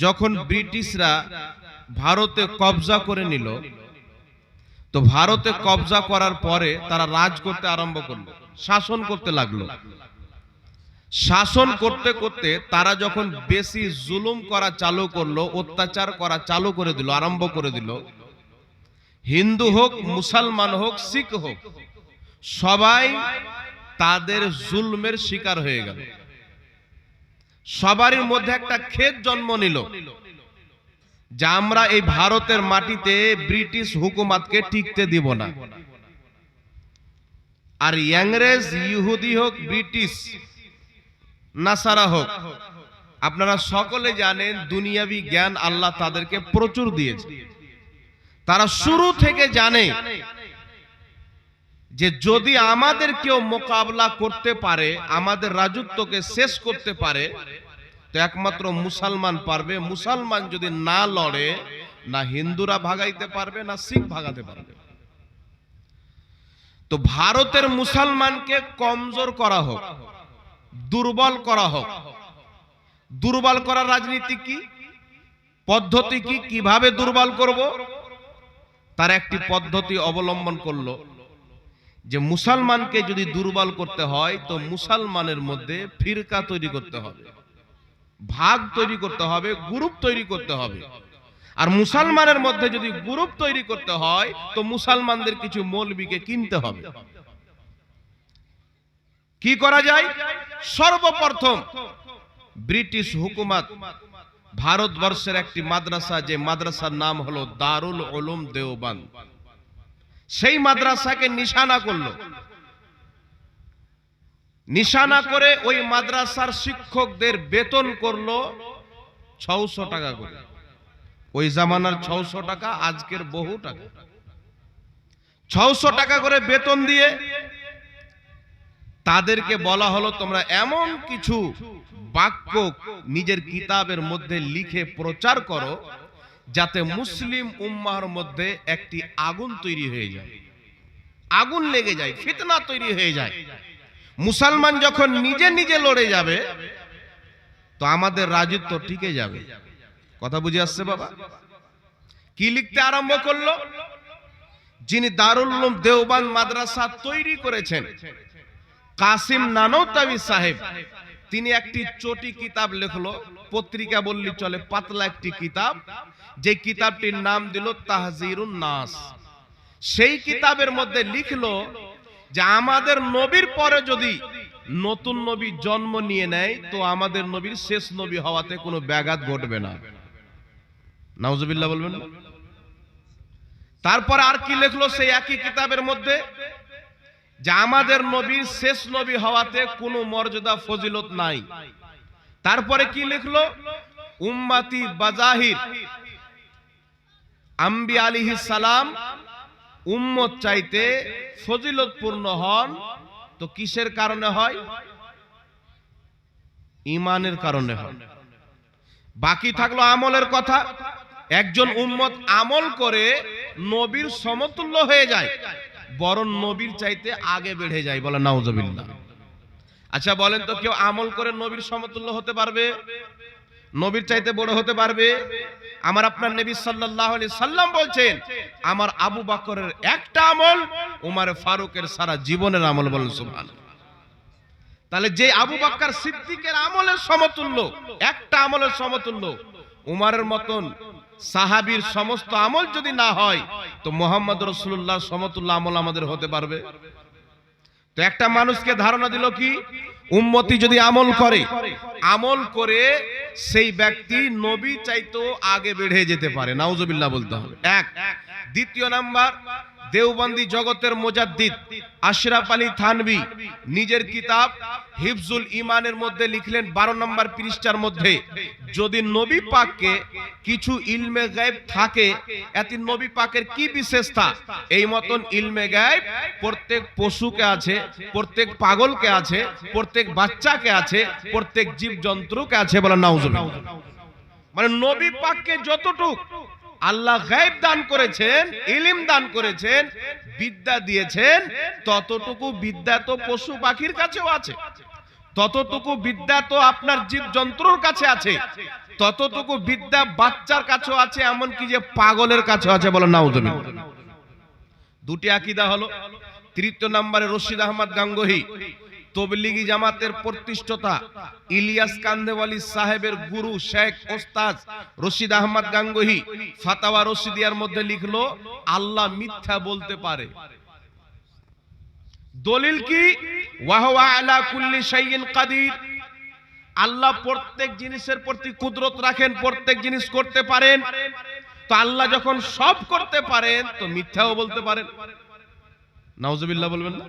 যখন ব্রিটিশরা ভারতে কবজা করে নিল, তো ভারতে কবজা করার পরে তারা রাজ করতে আরম্ভ করলো, শাসন করতে লাগলো। শাসন করতে করতে তারা যখন বেশি জুলুম করা চালু করলো, অত্যাচার করা চালু করে দিল, আরম্ভ করে দিল, হিন্দু হোক, মুসলমান হোক, শিখ হোক, সবাই তাদের জুলমের শিকার হয়ে গেল। সবারই মধ্যে একটা খেদ জন্ম নিল যে আমরা এই ভারতের মাটিতে ব্রিটিশ হুকুমতকে টিকতে দিব না। আর ইংরেজ, ইহুদি হোক, ব্রিটিশ, নাসারা হোক, আপনারা সকলে জানেন দুনিয়াবি জ্ঞান আল্লাহ তাদেরকে প্রচুর দিয়েছে। তারা শুরু থেকে জানে যে যদি আমাদের কেউ মোকাবেলা করতে পারে, আমাদের রাজত্বকে শেষ করতে পারে, তো একমাত্র মুসলমান পারবে। মুসলমান যদি না লড়ে, না হিন্দুরা ভাগাইতে পারবে, না শিখ ভাগাতে পারবে। তো ভারতের মুসলমানকে কমজোর করা হোক, দুর্বল করা হোক। দুর্বল করার রাজনীতি কি, পদ্ধতি কি, কিভাবে দুর্বল করব, তার একটি পদ্ধতি অবলম্বন করলো যে মুসলমানকে যদি দুর্বল করতে হয় তো মুসলমানের মধ্যে ফিরকা তৈরি করতে হবে, ভাগ তৈরি করতে হবে, গ্রুপ তৈরি করতে হবে। আর মুসলমানের মধ্যে যদি গ্রুপ তৈরি করতে হয় তো মুসলমানদের কিছু মৌলবীকে কিনতে হবে। কি করা যায়? সর্বপ্রথম ব্রিটিশ হুকুমত ভারতবর্ষের একটি মাদ্রাসা, যে মাদ্রাসার নাম হলো দারুল উলুম দেওবন্দ, সেই মাদ্রাসাকে নিশানা করলো। নিশানা করে ওই মাদ্রাসার শিক্ষকদের বেতন করলো 600 টাকা করে। ওই জামানার 600 টাকা আজকের বহু টাকা। 600 টাকা করে বেতন দিয়ে তাদেরকে বলা হলো তোমরা এমন কিছু বাক্য নিজের কিতাবের মধ্যে লিখে প্রচার করো যাতে মুসলিম উম্মাহর মধ্যে একটি আগুন তৈরি হয়ে যায়, আগুন লেগে যায়, ফিতনা তৈরি হয়ে যায়। মুসলমান যখন নিজে নিজে লড়ে যাবে তো আমাদের রাজত্ব টিকে যাবে। কথা বুঝে আসছে বাবা? কি লিখতে আরম্ভ করলো? যিনি দারুল উলুম দেওবন্দ মাদ্রাসা তৈরি করেছেন, কাসিম নানওতাবি সাহেব, তিনি একটি চটি কিতাব লিখলো, পত্রিকা বললি চলে, পাতলা একটি কিতাব, যে কিতাবটির নাম দিল তাহজিরুন নাস। সেই কিতাবের মধ্যে লিখলো যে আমাদের নবীর পরে যদি নতুন নবী জন্ম নিয়ে নেয় তো আমাদের নবীর শেষ নবী হওয়াতে কোনো ব্যাঘাত ঘটবে না। নাউজুবিল্লাহ বলবেন না? তারপর আর কি লিখলো সেই একই কিতাবের মধ্যে? যে আমাদের নবীর শেষ নবী হওয়াতে কোনো মর্যাদা ফজিলত নাই। তারপরে কি লিখলো? উম্মতি বাজাহির আম্বিয়া আলাইহিস সালাম উম্মত চাইতে ফজিলতপূর্ণ হন, তো কিসের কারণে হয়? ঈমানের কারণে হয়। বাকি থাকলো আমলের কথা। একজন উম্মত আমল করে নবীর সমতুল্য হয়ে যায়, বরং নবীর চাইতে আগে বেড়ে যায়। বলে নাউজুবিল্লাহ। আচ্ছা বলেন তো, কেউ আমল করে নবীর সমতুল্য হতে পারবে? নবীর চাইতে বড় হতে পারবে? আমার আপনার নবী সাল্লাল্লাহু আলাইহি সাল্লাম বলছেন, আমার আবু বকরের একটা আমল উমর ফারুকের সারা জীবনের আমল। বলেন সুবহানাল্লাহ। তাহলে যে আবু বকর সিদ্দিকের আমলের সমতুল্য, একটা আমলের সমতুল্য, উমরের মতন সাহাবীর সমস্ত আমল যদি না হয় তো মুহাম্মদ রাসূলুল্লাহ সমতুল্য আমল আমাদের হতে পারবে? তো একটা মানুষকে ধারণা দিল কি, উম্মতি যদি আমল করে, আমল করে সেই ব্যক্তি নবী চাইতেও আগে বেড়ে যেতে পারে। নাউজুবিল্লাহ বলতে হবে। এক। দ্বিতীয় নাম্বার, দেওবন্দি জগতের মুজাদ্দিদ আশরাফ আলী থানভী নিজের কিতাব হিফজুল ঈমানের মধ্যে লিখলেন 12 নম্বর পৃষ্ঠার মধ্যে, যদি নবী পাককে কিছু ইলমে গায়েব থাকে, এতে নবী পাকের কি বিশেষতা? এই মতন ইলমে গায়েব প্রত্যেক পশুকে আছে, প্রত্যেক পাগলকে আছে, প্রত্যেক বাচ্চাকে আছে, প্রত্যেক জীব জন্তুকে আছে। বলে নাউজুবিল্লাহ। মানে নবী পাককে যতটুক আল্লাহ গায়েব দান করেছেন, ইলম দান করেছেন, বিদ্যা দিয়েছেন, ততটুকু বিদ্যা তো পশু পাখির কাছেও আছে, ততটুকু বিদ্যা তো আপনার জীব জন্তুর কাছে আছে। ততটুকু বিদ্যা বাচ্চার কাছেও আছে, এমনকি যে পাগলের কাছেও আছে। বলেন নাউজুবিল্লাহ। দুটি আকীদা হলো। তৃতীয় নম্বরে রশিদ আহমদ গাঙ্গোহী, তবলিগি জামাতের প্রতিষ্ঠাতা ইলিয়াস কান্দেওয়ালি সাহেবের গুরু শেখ ওস্তাদ রশিদ আহমদ গাঙ্গোহী ফাতাওয়া রশিদিয়ার মধ্যে লিখলো, আল্লাহ মিথ্যা বলতে পারে। দলিল কি? ওয়া হুয়া আলা কুল্লি শাইইন কাদির। আল্লাহ প্রত্যেক জিনিসের প্রতি কুদরত রাখেন, প্রত্যেক জিনিস করতে পারেন। তো আল্লাহ যখন সব করতে পারেন তো মিথ্যাও বলতে পারেন। নাউজুবিল্লাহ বলবেন না?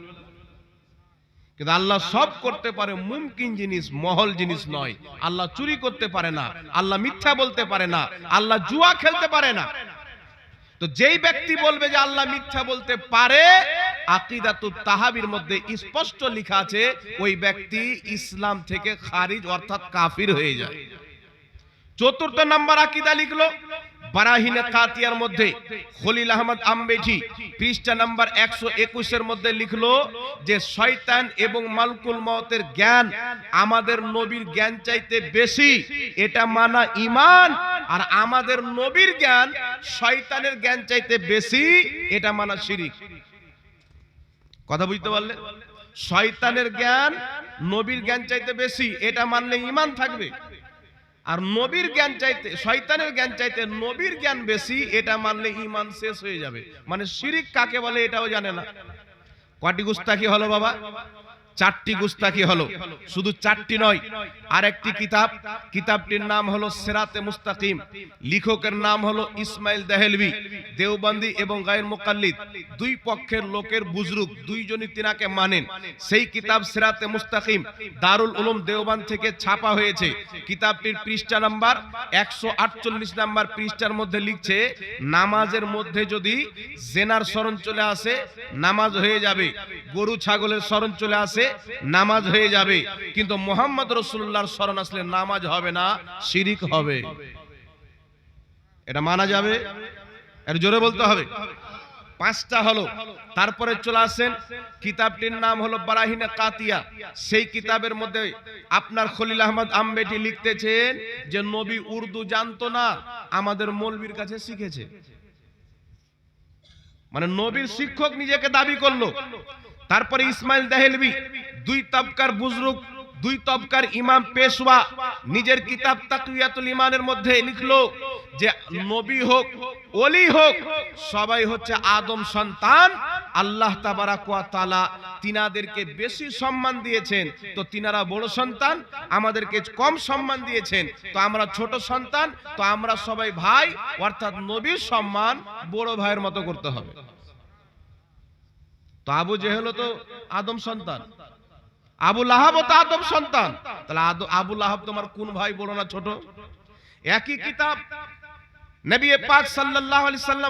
কিন্তু আল্লাহ সব করতে পারে, মুমকিন জিনিস, মহল জিনিস নয়। আল্লাহ চুরি করতে পারে না, আল্লাহ মিথ্যা বলতে পারে না, আল্লাহ জুয়া খেলতে পারে না। তো যেই ব্যক্তি বলবে যে আল্লাহ মিথ্যা বলতে পারে, আকীদাতুত তাহাবির মধ্যে স্পষ্ট লেখা আছে ওই ব্যক্তি ইসলাম থেকে খারিজ অর্থাৎ কাফির হয়ে যায়। চতুর্থ নাম্বার আকীদা লিখলো বারাহিনে কাতিয়ার মধ্যে খলিল আহমদ আমবেঠি পৃষ্ঠা নাম্বার 121 এর মধ্যে লিখলো যে শয়তান এবং মালকুল মউতের জ্ঞান আমাদের নবীর জ্ঞান চাইতে বেশি, এটা মানা ঈমান। আর আমাদের নবীর জ্ঞান শয়তানের জ্ঞান চাইতে বেশি, এটা মানা শিরক। কথা বুঝতে পারলে? শয়তানের জ্ঞান নবীর জ্ঞান চাইতে বেশি, এটা মানলে ঈমান থাকবে। আর নবীর জ্ঞান চাইতে, শয়তানের জ্ঞান চাইতে নবীর জ্ঞান বেশি, এটা মানলে ঈমান শেষ হয়ে যাবে। মানে শিরক কাকে বলে এটাও জানে না। কয়টি গুস্তাখি হলো বাবা? 4টি গুস্তাখি হলো। শুধু 4টি নয়, আরেকটি কিতাব, কিতাবটির নাম হলো সিরাতে মুস্তাকিম, লেখকের নাম হলো ইসমাইল দেহলভি, দেওবন্দি এবং গায়র মুকাল্লিদ, দুই পক্ষের লোকের বুজরুগ, দুইজনই তিনাকে মানেন। সেই কিতাব সিরাতে মুস্তাকিম দারুল উলুম দেওবন্দ থেকে ছাপা হয়েছে। কিতাবটির পৃষ্ঠা নাম্বার 148 নাম্বার পৃষ্ঠার মধ্যে লিখছে, নামাজের মধ্যে যদি জেনার স্মরণ চলে আসে নামাজ হয়ে যাবে, গরু ছাগলের স্মরণ চলে আসে নামাজ হয়ে যাবে, কিন্তু মুহাম্মদ রাসূলুল্লাহর স্মরণ আসলে নামাজ হবে না, শিরক হবে। এটা মানা যাবে? এর জোরে বলতে হবে। 5টা হলো। তারপরে চলে আসেন, কিতাবটির নাম হলো বারাহিনে কাতিয়া। সেই কিতাবের মধ্যে আপনার খলিল আহমদ আমবেঠি লিখতেছেন যে নবী উর্দু জানতো না, আমাদের মৌলবীর কাছে শিখেছে। মানে নবীর শিক্ষক নিজেকে দাবি করলো। তারপরে ইসমাইল দেহলভি, দুই তবকার বুজরুগ, দুই তবকার ইমাম পেশওয়া, নিজের কিতাব তাকওয়াতুল ঈমানের মধ্যে লিখলো যে নবী হোক ওলি হোক সবাই হচ্ছে আদম সন্তান। আল্লাহ তাবারাক ওয়া তাআলা তিনাদেরকে বেশি সম্মান দিয়েছেন, তো তিনারা বড় সন্তান, আমাদেরকে কম সম্মান দিয়েছেন, তো আমরা ছোট সন্তান, তো আমরা সবাই ভাই, অর্থাৎ নবীর সম্মান বড় ভাইয়ের মতো করতে হবে। তো আবু জেহেল তো আদম সন্তান, আবু লাহাব তো আদম সন্তান, তাহলে আবু লাহাব তোমার কোন ভাই, বড় না ছোট? একই কিতাব নবী পাক সাল্লাল্লাহু আলাইহি সাল্লাম